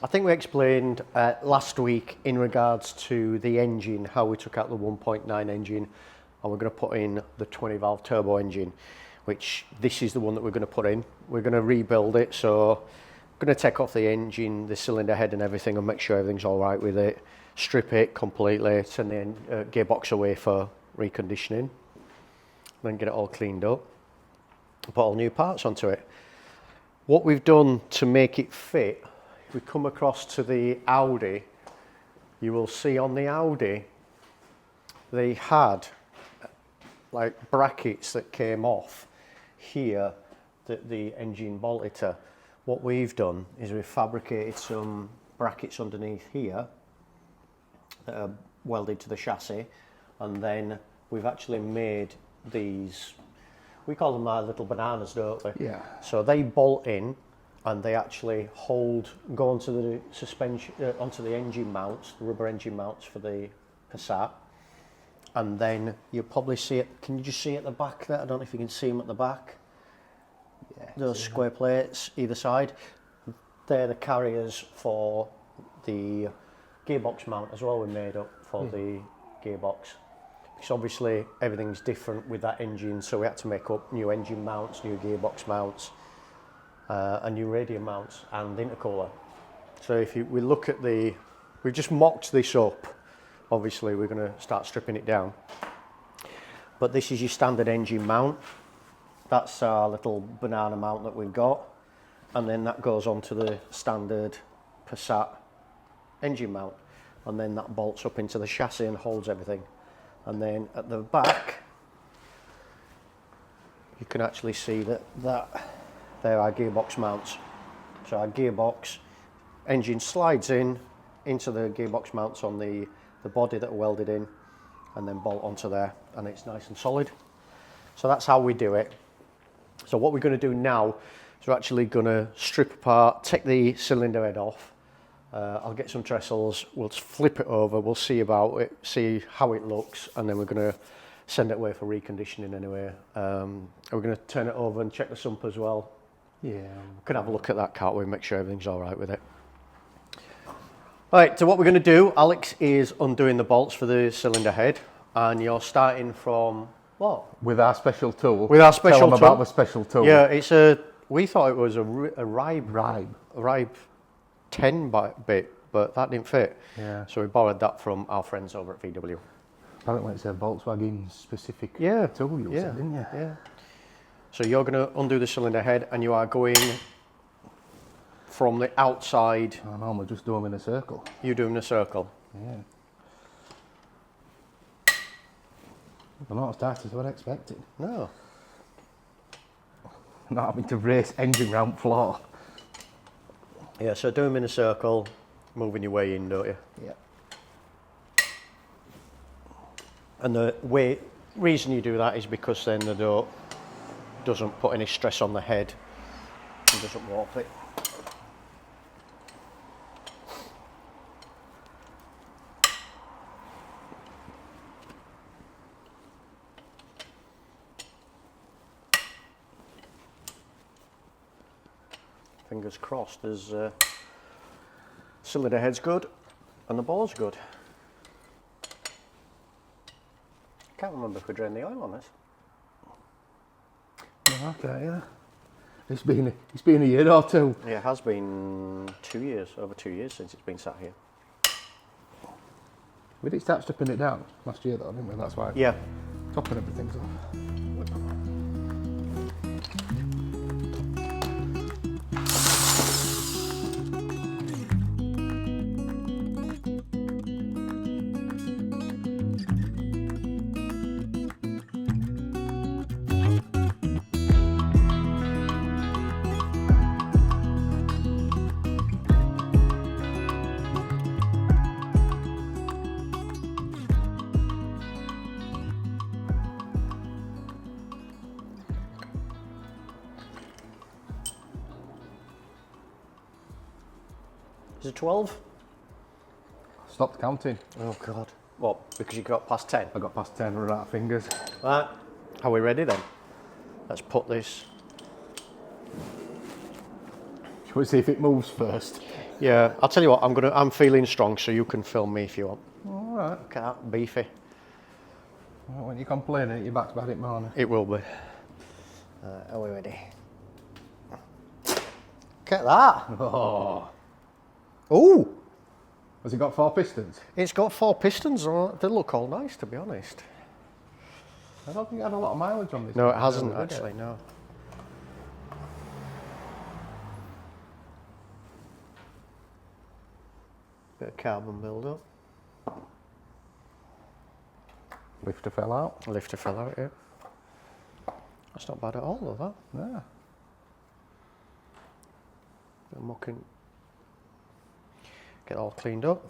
I think we explained last week in regards to the engine, how we took out the 1.9 engine and we're going to put in the 20 valve turbo engine, which this is the one that we're going to put in. We're going to rebuild it, so I'm going to take off the engine, the cylinder head and everything, and make sure everything's all right with it, strip it completely, send the gearbox away for reconditioning, then get it all cleaned up, put all new parts onto it. What we've done to make it fit, if we come across to the Audi, you will see on the Audi they had like brackets that came off here that the engine bolted to. What we've done is we've fabricated some brackets underneath here that are welded to the chassis, and then we've actually made these, we call them our little bananas, don't we? Yeah. So they bolt in and they actually hold, go onto the suspension, onto the engine mounts, the rubber engine mounts for the Passat. And then you'll probably see it, can you just see at the back there? I don't know if you can see them at the back. Yeah, those square plates either side. They're the carriers for the gearbox mount as well, we made up for the gearbox. Because obviously everything's different with that engine, so we had to make up new engine mounts, new gearbox mounts, and new radio mounts and intercooler. So if we look at the, we've just mocked this up. Obviously we're going to start stripping it down. But this is your standard engine mount. That's our little banana mount that we've got. And then that goes onto the standard Passat engine mount. And then that bolts up into the chassis and holds everything. And then at the back, you can actually see that there are gearbox mounts. So our gearbox engine slides into the gearbox mounts on the body that are welded in, and then bolt onto there, and it's nice and solid. So that's how we do it. So what we're going to do now is we're actually going to strip apart, take the cylinder head off. I'll get some trestles, we'll flip it over, we'll see about it, see how it looks, and then we're going to send it away for reconditioning anyway. We're going to turn it over and check the sump as well. Yeah. We can have a look at that, can't we, make sure everything's all right with it. Right, so what we're going to do, Alex is undoing the bolts for the cylinder head, and you're starting from what? With our special tool. With our special Tell them tool. about the special tool. Yeah, it's we thought it was a Ribe 10 bit, but that didn't fit. Yeah. So we borrowed that from our friends over at VW. Apparently it's a Volkswagen specific tool you said, didn't you? Yeah. So you're going to undo the cylinder head, and you are going from the outside. I normally just do them in a circle. You're doing a circle. Yeah. They're not as tight as I'd expected. No. Not having to race engine round floor. Yeah, so do them in a circle, moving your way in, don't you? Yeah. And the reason you do that is because then the door doesn't put any stress on the head and doesn't warp it. Fingers crossed, as cylinder head's good and the bore's good. Can't remember if we drained the oil on this. Okay, yeah. It's been a year or two. Yeah, it has been 2 years, over 2 years since it's been sat here. We did start stripping it down last year though, didn't we? That's why topping everything's off. Is it 12? Stopped counting. Oh God. What, because you got past 10? I got past 10, run out of fingers. Right, are we ready then? Let's put this. Shall we see if it moves first? Yeah, I'll tell you what, I'm feeling strong, so you can film me if you want. All right. Look at that, beefy. Well, when you complain, your back's bad it morning. It will be. Are we ready? Look at that. Oh. Ooh. Has it got 4 pistons? It's got 4 pistons. They look all nice, to be honest. I don't think it had a lot of mileage on this. No, it hasn't actually, no. Bit of carbon build-up. Lifter fell out. Lifter fell out, yeah. That's not bad at all, though, that. Yeah. Bit of mucking. Get all cleaned up.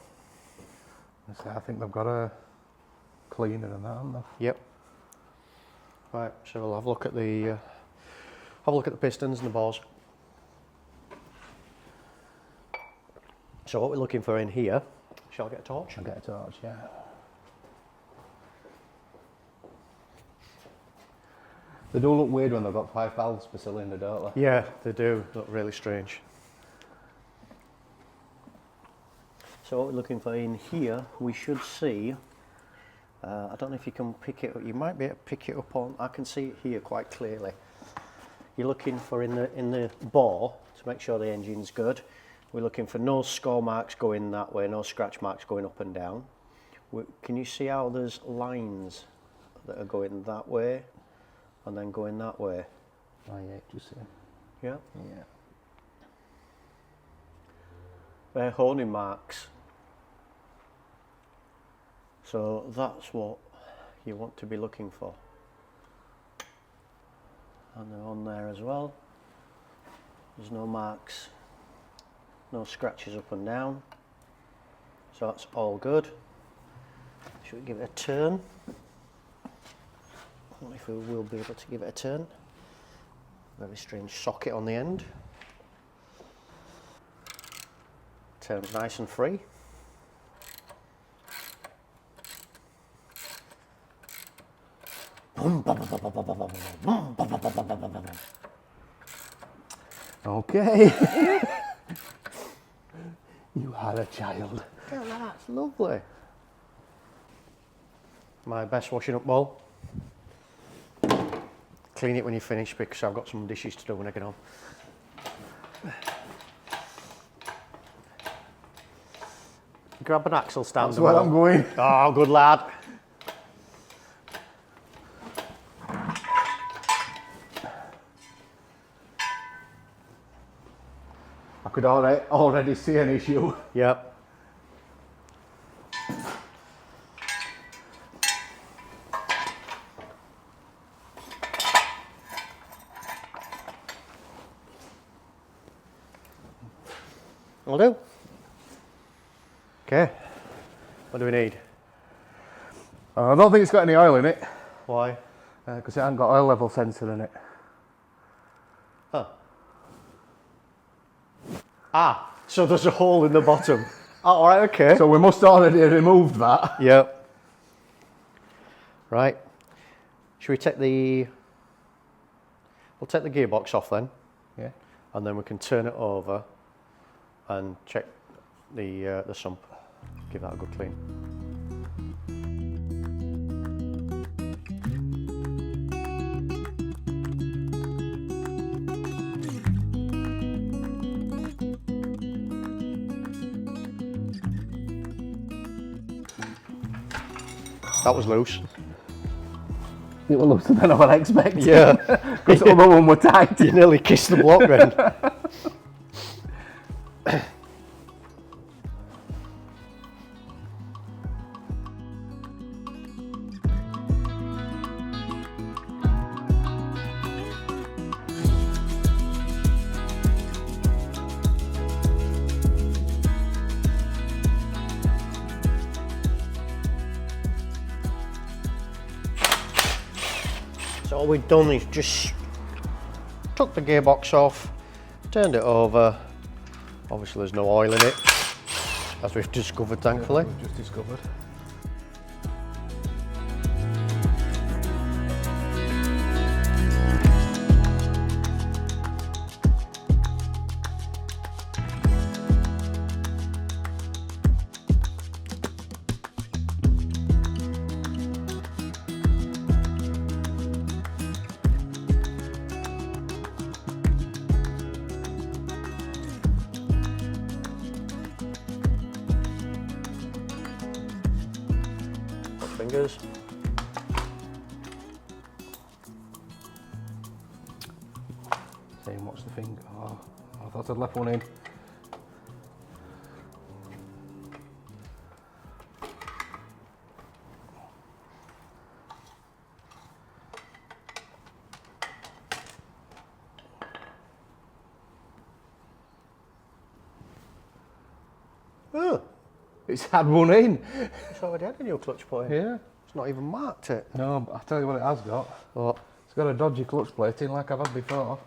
So I think they've got a cleaner and that, haven't they? Yep. Right, so we'll have a look at the pistons and the bores. So what we're looking for in here, shall I get a torch? I'll get a torch, yeah. They do look weird when they've got 5 valves per cylinder, don't they? Yeah, they do look really strange. So what we're looking for in here, we should see, I don't know if you can pick it up, you might be able to pick it up on, I can see it here quite clearly. You're looking for in the bore to make sure the engine's good. We're looking for no score marks going that way, no scratch marks going up and down. Can you see how there's lines that are going that way and then going that way? Oh yeah, just see. Yeah? Yeah. They're honing marks. So that's what you want to be looking for. And they're on there as well. There's no marks, no scratches up and down. So that's all good. Should we give it a turn? I don't know if we will be able to give it a turn. Very strange socket on the end. Turns nice and free. Okay. You had a child. Look at that, it's lovely. My best washing up bowl. Clean it when you finish because I've got some dishes to do when I get home. Grab an axle stand. That's where I'm going. Oh, good lad. I could already see an issue. Yep. Will do. Okay. What do we need? I don't think it's got any oil in it. Why? Because it hasn't got oil level sensor in it. Oh. Ah, so there's a hole in the bottom. Oh, all right, okay. So we must already have removed that. Yep. Right. Should we take we'll take the gearbox off then. Yeah. And then we can turn it over and check the sump. Give that a good clean. That was loose. It was looser than I would expect. Yeah. Because the other one were tight. You nearly kissed the block then. So all we've done is just took the gearbox off, turned it over. Obviously there's no oil in it, as we've discovered thankfully. Yeah, we've just discovered. fingers. Saying what's the finger? Oh, I thought I'd left one in. Oh, It's had one in. it's already had a new clutch put in. Yeah. It's not even marked it. No, but I'll tell you what it has got. What? It's got a dodgy clutch plate in like I've had before.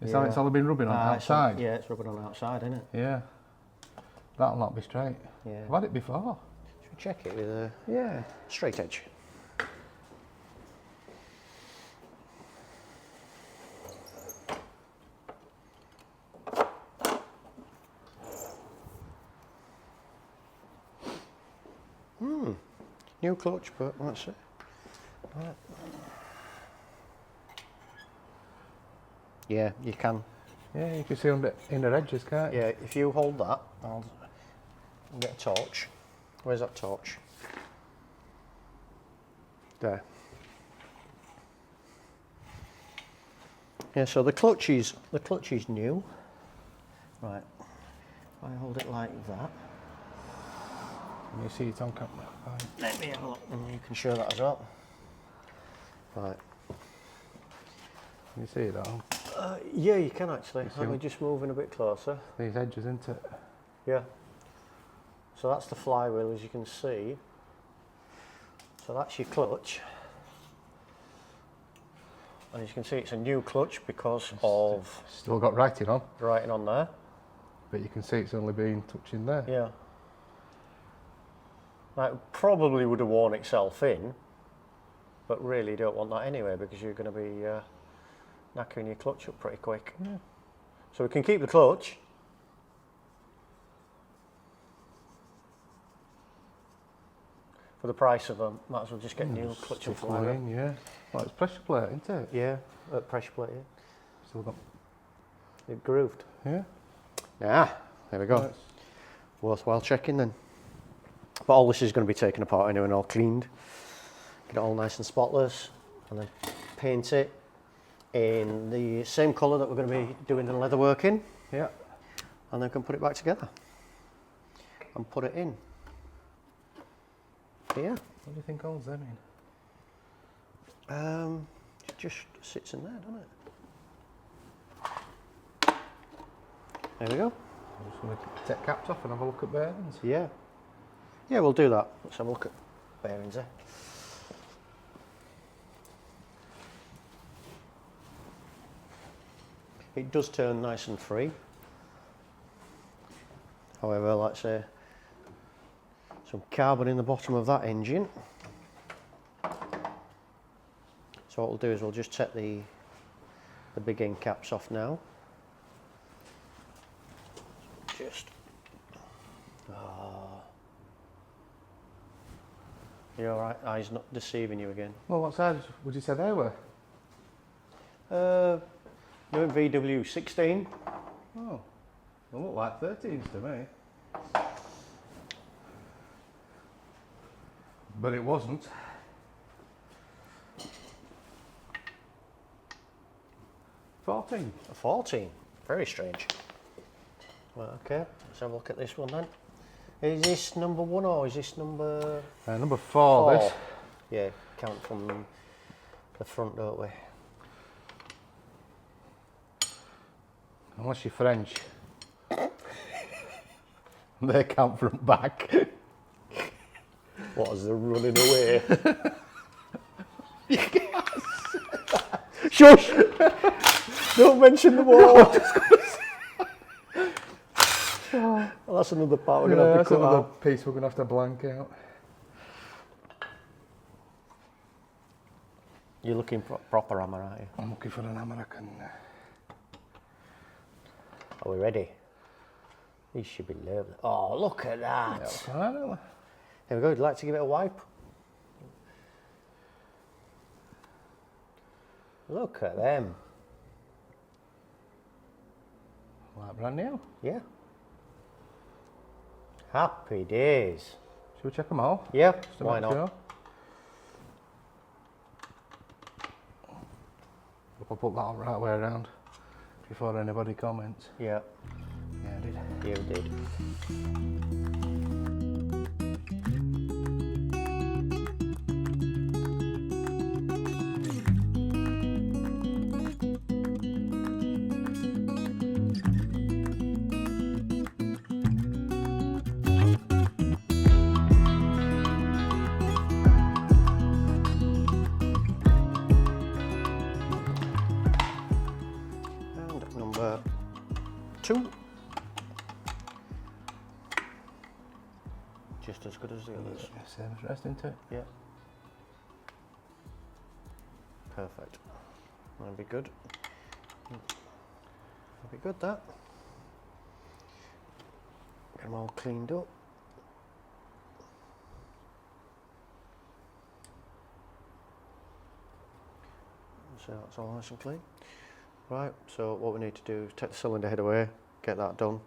It's Yeah. it's all been rubbing on outside. Yeah, it's rubbing on the outside, isn't it? Yeah. That'll not be straight. Yeah. I've had it before. Should we check it with a Yeah. straight edge? New clutch, but that's it. Right. Yeah, you can. Yeah, you can see under inner edges, can't you? Yeah, if you hold that, I'll get a torch. Where's that torch? There. Yeah, so the clutch is new. Right. If I hold it like that. Can you see it on camera? Fine. Let me have a look, and you can show that as well. Right. Can you see it all? Yeah, you can actually. see Let me them? just move in a bit closer. These edges, isn't it? Yeah. So that's the flywheel, as you can see. So that's your clutch. And as you can see, it's a new clutch because of Still got writing on, the writing on there. but you can see it's only been touching there. Yeah. Now, it probably would have worn itself in, but really you don't want that anyway because you're going to be knackering your clutch up pretty quick. Yeah. So we can keep the clutch. For the price of them, might as well just get new clutch and Still flywheel. in, yeah. Well, it's pressure plate, isn't it? Yeah, pressure plate. Yeah. Still got. It grooved. Yeah. Ah, there we go. Right. Worthwhile checking then. But all this is going to be taken apart anyway and all cleaned. Get it all nice and spotless, and then paint it in the same colour that we're going to be doing the leather work in, Yeah. and then can put it back together and put it in here. What do you think holds them in? It just sits in there, doesn't it? There we go. I'm just going to take caps off and have a look at bearings. Yeah. Yeah, we'll do that. Let's have a look at bearings there. It does turn nice and free. However, like I say, some carbon in the bottom of that engine. So what we'll do is we'll just take the big end caps off now. Just. You're alright, eyes not deceiving you again. Well, what size would you say they were? You're in VW 16. Oh, they look like 13s to me. But it wasn't. A 14. Very strange. Well, okay, let's have a look at this one then. Is this number 1 or is this number Number 4, this. Yeah, count from the front, don't we? Unless you're French. They count front back. What, is the running away? Shush! Don't mention the wall. Well, that's another part we're going to have to That's cut another out. piece we're going to have to blank out. You're looking for a proper hammer, aren't you? I'm looking for an hammer I can... Are we ready? These should be lovely. Oh, look at that. Yeah, Here we go. Would you like to give it a wipe? Look at them. like brand new. Yeah. Happy days. Should we check them all? Yeah, Just to why make not? sure? I'll put that right way around before anybody comments. Yeah. Yeah, I did. You did. And number 2. Just as good as the others. Yeah, same as the rest, isn't it? Yeah. Perfect. That'll be good. That'll be good, that. Get them all cleaned up. So that's all nice and clean. Right, so what we need to do is take the cylinder head away, get that done.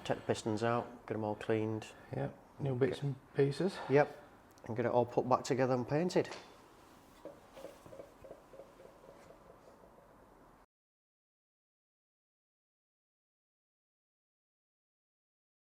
Take the pistons out, get them all cleaned. Yep, new bits and pieces. Yep, and get it all put back together and painted.